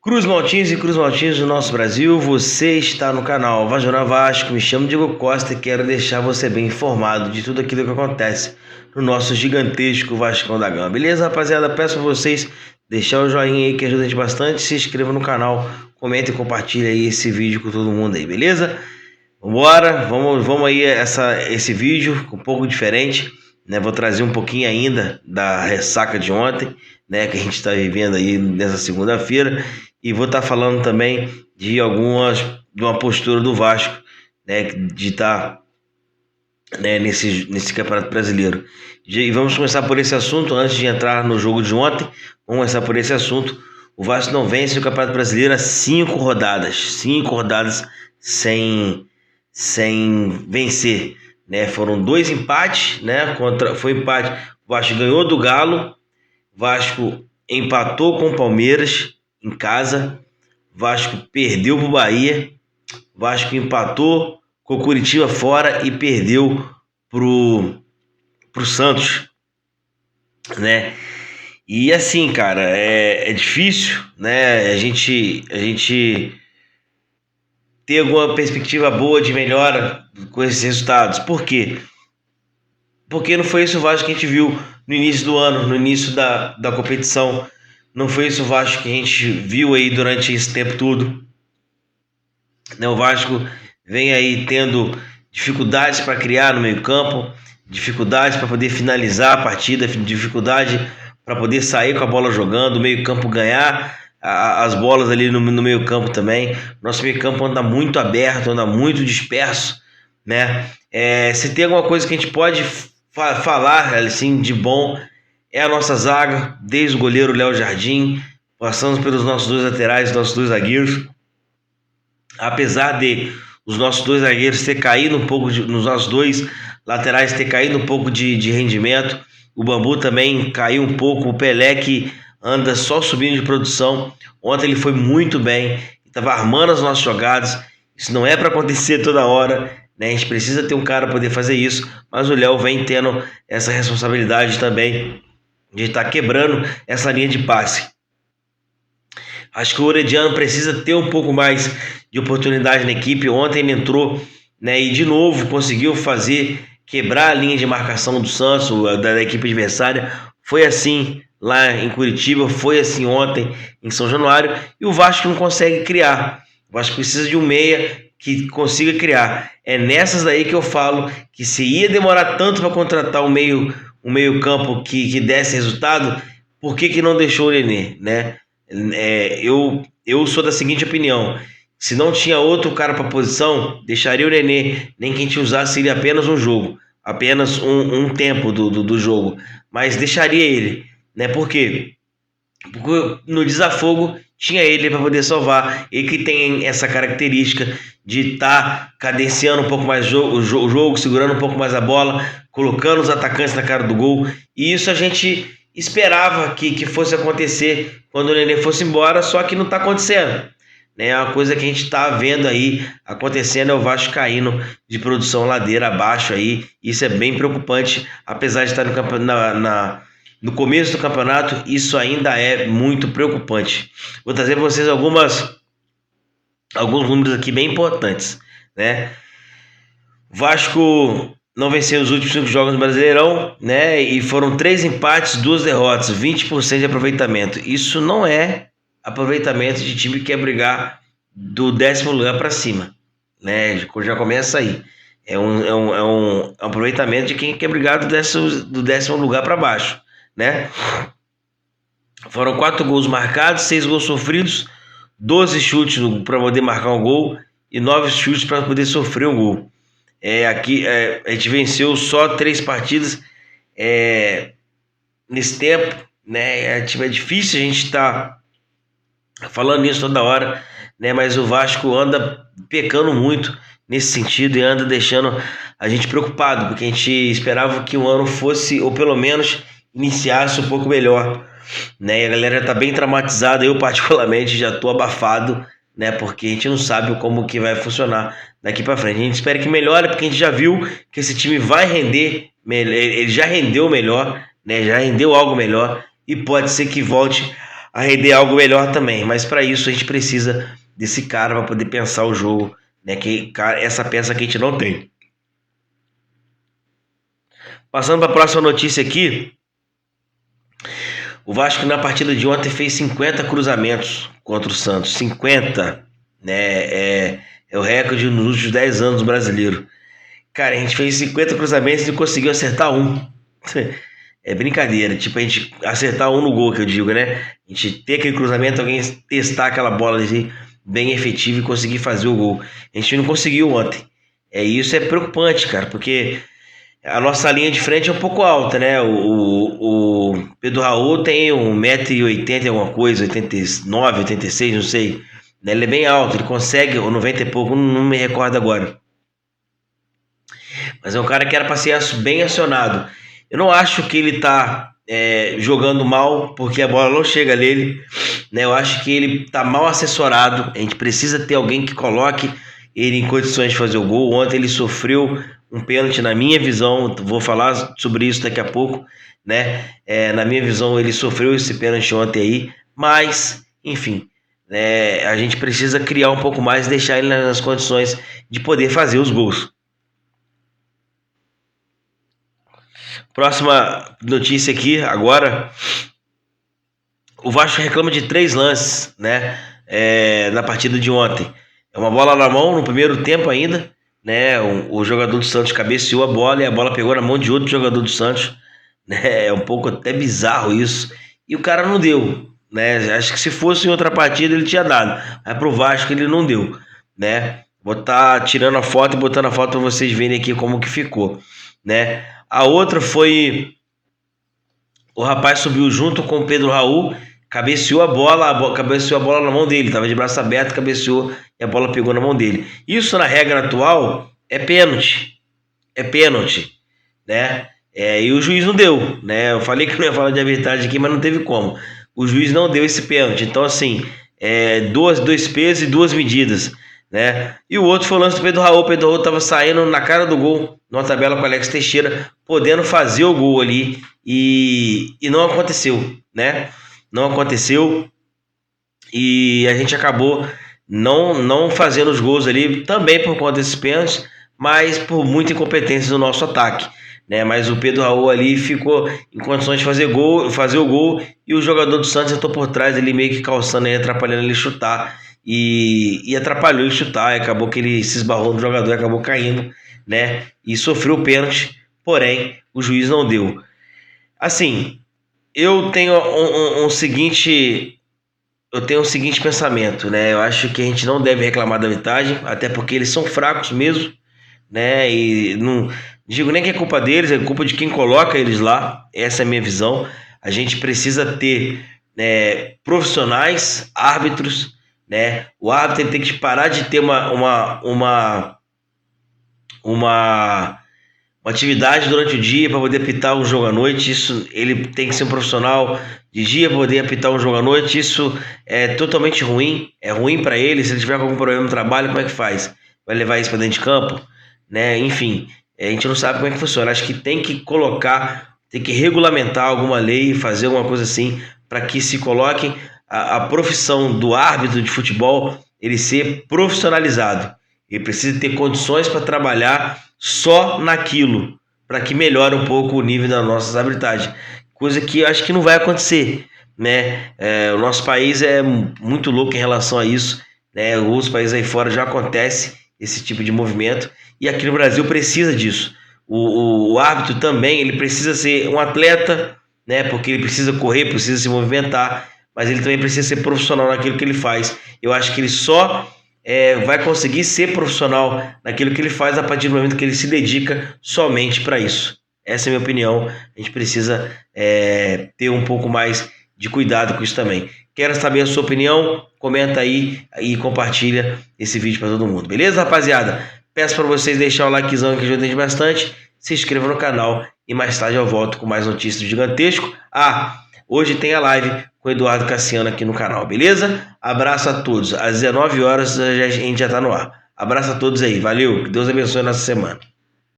Cruz Maltins e Cruz Maltins do nosso Brasil, você está no canal Vajona Vasco, me chamo Diego Costa e quero deixar você bem informado de tudo aquilo que acontece no nosso gigantesco Vascão da Gama. Beleza, rapaziada? Peço a vocês deixar o joinha aí que ajuda a gente bastante, se inscreva no canal, comenta e compartilha aí esse vídeo com todo mundo aí, beleza? Vambora, vamos aí esse vídeo um pouco diferente, né? Vou trazer um pouquinho ainda da ressaca de ontem, né? Que a gente está vivendo aí nessa segunda-feira. E vou estar falando também de uma postura do Vasco, né, de estar, né, nesse Campeonato Brasileiro. E vamos começar por esse assunto, antes de entrar no jogo de ontem, vamos começar por esse assunto. O Vasco não vence o Campeonato Brasileiro há 5 rodadas sem vencer, né? Foram 2 empates, né? Foi empate, o Vasco ganhou do Galo, o Vasco empatou com o Palmeiras em casa, Vasco perdeu pro Bahia, Vasco empatou com o Curitiba fora e perdeu pro Santos, né? E assim, cara, é difícil, né? A gente ter alguma perspectiva boa de melhora com esses resultados. Por quê? Porque não foi isso o Vasco que a gente viu no início do ano, no início da competição. Não foi isso o Vasco que a gente viu aí durante esse tempo todo. O Vasco vem aí tendo dificuldades para criar no meio-campo, dificuldades para poder finalizar a partida, dificuldade para poder sair com a bola jogando, o meio-campo ganhar as bolas ali no meio-campo também. Nosso meio-campo anda muito aberto, anda muito disperso, né? Se tem alguma coisa que a gente pode falar assim de bom, é a nossa zaga, desde o goleiro Léo Jardim, passamos pelos nossos 2 laterais, nossos 2 zagueiros. Apesar de os nossos 2 zagueiros ter caído um pouco, nos nossos 2 laterais ter caído um pouco de rendimento, o Bambu também caiu um pouco, o Pelé que anda só subindo de produção. Ontem ele foi muito bem, estava armando as nossas jogadas. Isso não é para acontecer toda hora, né? A gente precisa ter um cara para poder fazer isso, mas o Léo vem tendo essa responsabilidade também de estar quebrando essa linha de passe. Acho que o Orediano precisa ter um pouco mais de oportunidade na equipe. Ontem ele entrou, né, e de novo conseguiu quebrar a linha de marcação do Santos, da equipe adversária. Foi assim lá em Curitiba, foi assim ontem em São Januário, e o Vasco não consegue criar. O Vasco precisa de um meia que consiga criar. É nessas daí que eu falo que se ia demorar tanto para contratar um meio campo que desse resultado, por que não deixou o Nenê, né? Eu sou da seguinte opinião: se não tinha outro cara para a posição, deixaria o Nenê, nem que a gente usasse ele apenas um jogo, apenas um tempo do jogo, mas deixaria ele, né? Por quê? Porque no desafogo tinha ele para poder salvar, ele que tem essa característica de estar cadenciando um pouco mais o jogo, segurando um pouco mais a bola, colocando os atacantes na cara do gol, e isso a gente esperava que fosse acontecer quando o Nenê fosse embora, só que não está acontecendo, né? É uma coisa que a gente está vendo aí acontecendo, é o Vasco caindo de produção ladeira abaixo aí. Isso é bem preocupante, apesar de estar no começo do campeonato, isso ainda é muito preocupante. Vou trazer para vocês alguns números aqui bem importantes, né? O Vasco não venceu os últimos 5 jogos no Brasileirão, né? E foram 3 empates, 2 derrotas, 20% de aproveitamento. Isso não é aproveitamento de time que quer brigar do 10º lugar para cima, né? Já começa aí. É um aproveitamento de quem quer brigar do 10º lugar para baixo, né? Foram 4 gols marcados, 6 gols sofridos, 12 chutes para poder marcar um gol e 9 chutes para poder sofrer um gol. Aqui a gente venceu só 3 partidas nesse tempo, né? É difícil a gente estar falando isso toda hora, né? Mas o Vasco anda pecando muito nesse sentido e anda deixando a gente preocupado, porque a gente esperava que o ano fosse, ou pelo menos iniciasse um pouco melhor, né? E a galera tá bem traumatizada, eu particularmente já tô abafado, né? Porque a gente não sabe como que vai funcionar daqui para frente. A gente espera que melhore, porque a gente já viu que esse time vai render, ele já rendeu melhor, né? Já rendeu algo melhor e pode ser que volte a render algo melhor também. Mas para isso a gente precisa desse cara para poder pensar o jogo, né? Que essa peça que a gente não tem. Passando para a próxima notícia aqui, o Vasco na partida de ontem fez 50 cruzamentos contra o Santos. 50, né? É o recorde nos últimos 10 anos do brasileiro. Cara, a gente fez 50 cruzamentos e conseguiu acertar um. É brincadeira, tipo, a gente acertar um no gol, que eu digo, né? A gente ter aquele cruzamento, alguém testar aquela bola assim, bem efetiva e conseguir fazer o gol. A gente não conseguiu ontem. Isso é preocupante, cara, porque a nossa linha de frente é um pouco alta, né? O Pedro Raul tem 1,80m alguma coisa, 89, 86, não sei. Ele é bem alto, ele consegue, ou 90 e pouco, não me recordo agora. Mas é um cara que era para ser bem acionado. Eu não acho que ele tá jogando mal, porque a bola não chega nele, né? Eu acho que ele tá mal assessorado. A gente precisa ter alguém que coloque ele em condições de fazer o gol. Ontem ele sofreu um pênalti, na minha visão, vou falar sobre isso daqui a pouco, né? Na minha visão, ele sofreu esse pênalti ontem aí, mas, enfim, a gente precisa criar um pouco mais e deixar ele nas condições de poder fazer os gols. Próxima notícia aqui, agora. O Vasco reclama de 3 lances, né? Na partida de ontem. É uma bola na mão no primeiro tempo ainda, né? O jogador do Santos cabeceou a bola e a bola pegou na mão de outro jogador do Santos, né? É um pouco até bizarro isso. E o cara não deu, né? Acho que se fosse em outra partida ele tinha dado. Mas pro Vasco ele não deu, né? Vou estar tirando a foto e botando a foto para vocês verem aqui como que ficou, né? A outra foi o rapaz subiu junto com o Pedro Raul, cabeceou a bola na mão dele, estava de braço aberto, cabeceou e a bola pegou na mão dele. Isso na regra atual é pênalti, né? E o juiz não deu, né? Eu falei que não ia falar de arbitragem aqui, mas não teve como. O juiz não deu esse pênalti. Então assim, dois pesos e duas medidas, né? E o outro foi o lance do Pedro Raul. O Pedro Raul estava saindo na cara do gol, numa tabela com o Alex Teixeira, podendo fazer o gol ali e não aconteceu, né? Não aconteceu e a gente acabou não fazendo os gols ali, também por conta desses pênaltis, mas por muita incompetência do nosso ataque, né? Mas o Pedro Raul ali ficou em condições de fazer o gol e o jogador do Santos entrou por trás, ele meio que calçando e atrapalhando ele chutar. E atrapalhou em chutar, e acabou que ele se esbarrou no jogador e acabou caindo, né? E sofreu o pênalti, porém o juiz não deu. Assim, eu tenho um seguinte pensamento, né? Eu acho que a gente não deve reclamar da arbitragem, até porque eles são fracos mesmo, né? E não digo nem que é culpa deles, é culpa de quem coloca eles lá. Essa é a minha visão. A gente precisa ter, né, profissionais, árbitros, né? O árbitro tem que parar de ter uma atividade durante o dia para poder apitar um jogo à noite. Isso, ele tem que ser um profissional de dia para poder apitar um jogo à noite. Isso é totalmente ruim. É ruim para ele. Se ele tiver algum problema no trabalho, como é que faz? Vai levar isso para dentro de campo, né? Enfim, a gente não sabe como é que funciona. Acho que tem que regulamentar alguma lei, fazer alguma coisa assim, para que se coloque a profissão do árbitro de futebol, ele ser profissionalizado. Ele precisa ter condições para trabalhar só naquilo, para que melhore um pouco o nível das nossas arbitragens. Coisa que eu acho que não vai acontecer, né? O nosso país é muito louco em relação a isso, né? Outros países aí fora já acontece esse tipo de movimento e aqui no Brasil precisa disso. O árbitro também, ele precisa ser um atleta, né? Porque ele precisa correr, precisa se movimentar, mas ele também precisa ser profissional naquilo que ele faz. Eu acho que ele só vai conseguir ser profissional naquilo que ele faz a partir do momento que ele se dedica somente para isso. Essa é a minha opinião. A gente precisa ter um pouco mais de cuidado com isso também. Quero saber a sua opinião, comenta aí e compartilha esse vídeo para todo mundo. Beleza, rapaziada? Peço para vocês deixar o likezão que ajuda a gente bastante, se inscreva no canal e mais tarde eu volto com mais notícias do Gigantesco. Hoje tem a live com o Eduardo Cassiano aqui no canal, beleza? Abraço a todos. Às 19 horas a gente já tá no ar. Abraço a todos aí. Valeu. Que Deus abençoe a nossa semana.